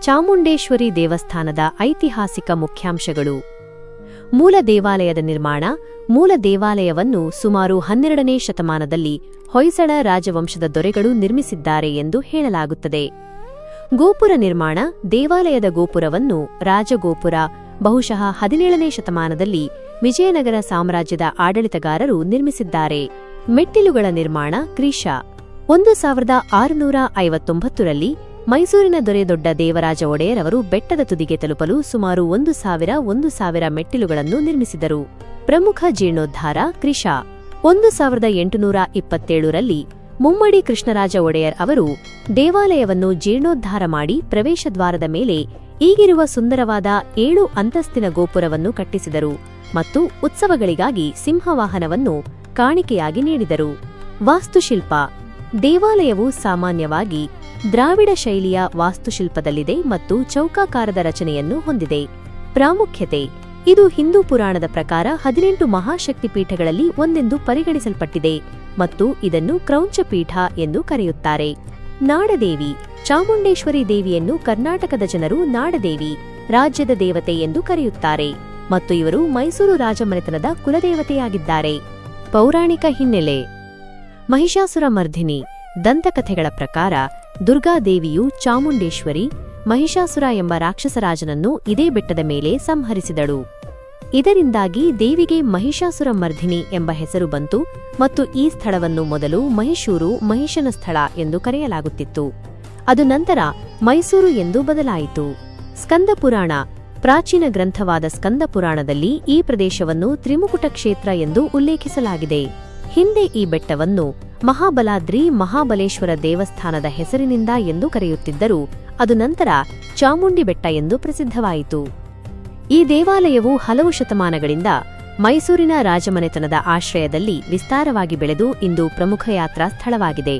ಚಾಮುಂಡೇಶ್ವರಿ ದೇವಸ್ಥಾನದ ಐತಿಹಾಸಿಕ ಮುಖ್ಯಾಂಶಗಳು. ಮೂಲ ದೇವಾಲಯದ ನಿರ್ಮಾಣ. ಮೂಲ ದೇವಾಲಯವನ್ನು ಸುಮಾರು 12ನೇ ಶತಮಾನದಲ್ಲಿ ಹೊಯ್ಸಳ ರಾಜವಂಶದ ದೊರೆಗಳು ನಿರ್ಮಿಸಿದ್ದಾರೆ ಎಂದು ಹೇಳಲಾಗುತ್ತದೆ. ಗೋಪುರ ನಿರ್ಮಾಣ. ದೇವಾಲಯದ ಗೋಪುರವನ್ನು ರಾಜಗೋಪುರ ಬಹುಶಃ 17ನೇ ಶತಮಾನದಲ್ಲಿ ವಿಜಯನಗರ ಸಾಮ್ರಾಜ್ಯದ ಆಡಳಿತಗಾರರು ನಿರ್ಮಿಸಿದ್ದಾರೆ. ಮೆಟ್ಟಿಲುಗಳ ನಿರ್ಮಾಣ. ಕ್ರಿಶ 1659ರಲ್ಲಿ ಮೈಸೂರಿನ ದೊರೆ ದೊಡ್ಡ ದೇವರಾಜ ಒಡೆಯರ್ ಅವರು ಬೆಟ್ಟದ ತುದಿಗೆ ತಲುಪಲು ಸುಮಾರು 1000 ಮೆಟ್ಟಿಲುಗಳನ್ನು ನಿರ್ಮಿಸಿದರು. ಪ್ರಮುಖ ಜೀರ್ಣೋದ್ಧಾರ. ಕ್ರಿಶ 1827ರಲ್ಲಿ ಮುಮ್ಮಡಿ ಕೃಷ್ಣರಾಜ ಒಡೆಯರ್ ಅವರು ದೇವಾಲಯವನ್ನು ಜೀರ್ಣೋದ್ಧಾರ ಮಾಡಿ ಪ್ರವೇಶದ್ವಾರದ ಮೇಲೆ ಈಗಿರುವ ಸುಂದರವಾದ 7 ಅಂತಸ್ತಿನ ಗೋಪುರವನ್ನು ಕಟ್ಟಿಸಿದರು ಮತ್ತು ಉತ್ಸವಗಳಿಗಾಗಿ ಸಿಂಹವಾಹನವನ್ನು ಕಾಣಿಕೆಯಾಗಿ ನೀಡಿದರು. ವಾಸ್ತುಶಿಲ್ಪ. ದೇವಾಲಯವು ಸಾಮಾನ್ಯವಾಗಿ ದ್ರಾವಿಡ ಶೈಲಿಯ ವಾಸ್ತುಶಿಲ್ಪದಲ್ಲಿದೆ ಮತ್ತು ಚೌಕಾಕಾರದ ರಚನೆಯನ್ನು ಹೊಂದಿದೆ. ಪ್ರಾಮುಖ್ಯತೆ. ಇದು ಹಿಂದೂ ಪುರಾಣದ ಪ್ರಕಾರ 18 ಮಹಾಶಕ್ತಿಪೀಠಗಳಲ್ಲಿ ಒಂದೆಂದು ಪರಿಗಣಿಸಲ್ಪಟ್ಟಿದೆ ಮತ್ತು ಇದನ್ನು ಕ್ರೌಂಚಪೀಠ ಎಂದು ಕರೆಯುತ್ತಾರೆ. ನಾಡದೇವಿ. ಚಾಮುಂಡೇಶ್ವರಿ ದೇವಿಯನ್ನು ಕರ್ನಾಟಕದ ಜನರು ನಾಡದೇವಿ, ರಾಜ್ಯದ ದೇವತೆ ಎಂದು ಕರೆಯುತ್ತಾರೆ ಮತ್ತು ಇವರು ಮೈಸೂರು ರಾಜಮನೆತನದ ಕುಲದೇವತೆಯಾಗಿದ್ದಾರೆ. ಪೌರಾಣಿಕ ಹಿನ್ನೆಲೆ. ಮಹಿಷಾಸುರ ಮರ್ಧಿನಿ. ದಂತಕಥೆಗಳ ಪ್ರಕಾರ ದುರ್ಗಾದೇವಿಯು ಚಾಮುಂಡೇಶ್ವರಿ ಮಹಿಷಾಸುರ ಎಂಬ ರಾಕ್ಷಸರಾಜನನ್ನು ಇದೇ ಬೆಟ್ಟದ ಮೇಲೆ ಸಂಹರಿಸಿದಳು. ಇದರಿಂದಾಗಿ ದೇವಿಗೆ ಮಹಿಷಾಸುರ ಮರ್ಧಿನಿ ಎಂಬ ಹೆಸರು ಬಂತು ಮತ್ತು ಈ ಸ್ಥಳವನ್ನು ಮೊದಲು ಮಹಿಷೂರು ಮಹಿಷನ ಸ್ಥಳ ಎಂದು ಕರೆಯಲಾಗುತ್ತಿತ್ತು. ಅದು ನಂತರ ಮೈಸೂರು ಎಂದು ಬದಲಾಯಿತು. ಸ್ಕಂದಪುರಾಣ. ಪ್ರಾಚೀನ ಗ್ರಂಥವಾದ ಸ್ಕಂದಪುರಾಣದಲ್ಲಿ ಈ ಪ್ರದೇಶವನ್ನು ತ್ರಿಮುಕುಟ ಕ್ಷೇತ್ರ ಎಂದು ಉಲ್ಲೇಖಿಸಲಾಗಿದೆ. ಹಿಂದೆ ಈ ಬೆಟ್ಟವನ್ನು ಮಹಾಬಲಾದ್ರಿ ಮಹಾಬಲೇಶ್ವರ ದೇವಸ್ಥಾನದ ಹೆಸರಿನಿಂದ ಎಂದು ಕರೆಯುತ್ತಿದ್ದರೂ ಅದು ನಂತರ ಚಾಮುಂಡಿ ಬೆಟ್ಟ ಎಂದು ಪ್ರಸಿದ್ಧವಾಯಿತು. ಈ ದೇವಾಲಯವು ಹಲವು ಶತಮಾನಗಳಿಂದ ಮೈಸೂರಿನ ರಾಜಮನೆತನದ ಆಶ್ರಯದಲ್ಲಿ ವಿಸ್ತಾರವಾಗಿ ಬೆಳೆದು ಇಂದು ಪ್ರಮುಖ ಯಾತ್ರಾ ಸ್ಥಳವಾಗಿದೆ.